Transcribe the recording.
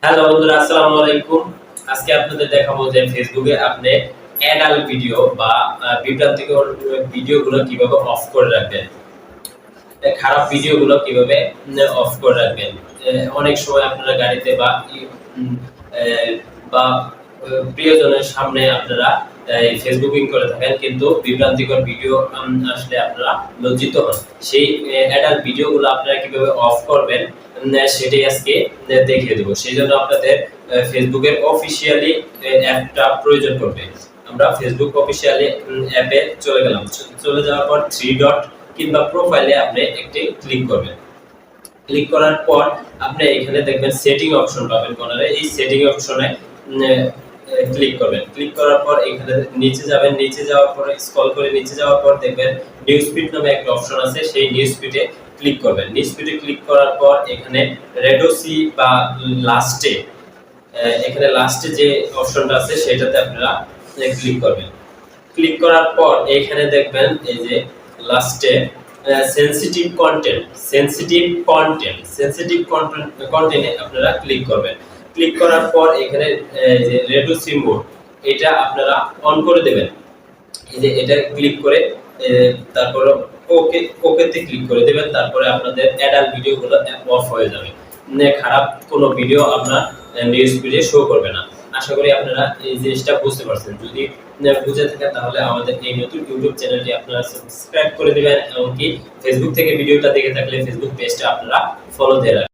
Hello বন্ধুরা, আসসালামু আলাইকুম। আজকে আপনাদের দেখাবো যে ফেসবুকে আপনি অ্যাডাল্ট ভিডিও বা বিভ্রান্তিকর ভিডিওগুলো কিভাবে অফ করে রাখবেন। খারাপ ভিডিওগুলো কিভাবে অফ করে রাখবেন। অনেক সময় আপনারা গাড়িতে বা উম এ বা প্রিয়জনের সামনে আপনারা ফেসবুকিং করে থাকেন, কিন্তু বিভ্রান্তিকর ভিডিও আসলে আপনারা লজ্জিত হন। সেই অ্যাডাল্ট ভিডিওগুলো আপনারা কিভাবে অফ করবেন সেটাই আজকে দেখিয়ে দেব। সেজন্য আপনাদের ফেসবুকের অফিসিয়ালি অ্যাপটা প্রয়োজন পড়বে। আমরা ফেসবুক অফিসিয়ালি অ্যাপে চলে গেলাম। চলে যাওয়ার পর 3 ডট কিংবা প্রোফাইলে আপনি একটি ক্লিক করবেন। ক্লিক করার পর আপনি এখানে দেখবেন সেটিং অপশন পাবেন কর্নারে। এই সেটিং অপশনে ক্লিক করবেন। ক্লিক করার পর এখানে নিচে যাবেন। নিচে যাওয়ার পরে স্ক্রল করে নিচে যাওয়ার পর দেখবেন নিউজ ফিড নামে একটা অপশন আছে। সেই নিউজ ফিডে ক্লিক করবেন। নিউজ ফিডে ক্লিক করার পর এখানে রেডোসি বা লাস্টে এখানে লাস্টে যে অপশনটা আছে সেটাতে আপনারা ক্লিক করবেন। ক্লিক করার পর এখানে দেখবেন এই যে লাস্টে সেনসিটিভ কন্টেন্ট কন্টেন্টে আপনারা ক্লিক করবেন। ক্লিক করার পর এখানে যে রেডোসি মোড এটা আপনারা অন করে দেবেন। এই যে এটা ক্লিক করে তারপরে ওকেতে ক্লিক করে দেবেন। তারপরে আপনাদের অ্যাডাল্ট ভিডিওগুলো অফ হয়ে যাবে। খারাপ কোনো ভিডিও আপনার নিউজ ফিডে শো করবে না। আশা করি আপনারা এই জিনিসটা বুঝতে পারছেন। যদি বুঝে থাকেন তাহলে আমাদের এই নতুন ইউটিউব চ্যানেলটি আপনারা সাবস্ক্রাইব করে দিবেন, এমনকি ফেসবুক থেকে ভিডিওটা দেখে থাকলে ফেসবুক পেজটা আপনারা ফলো দিয়ে রাখবেন।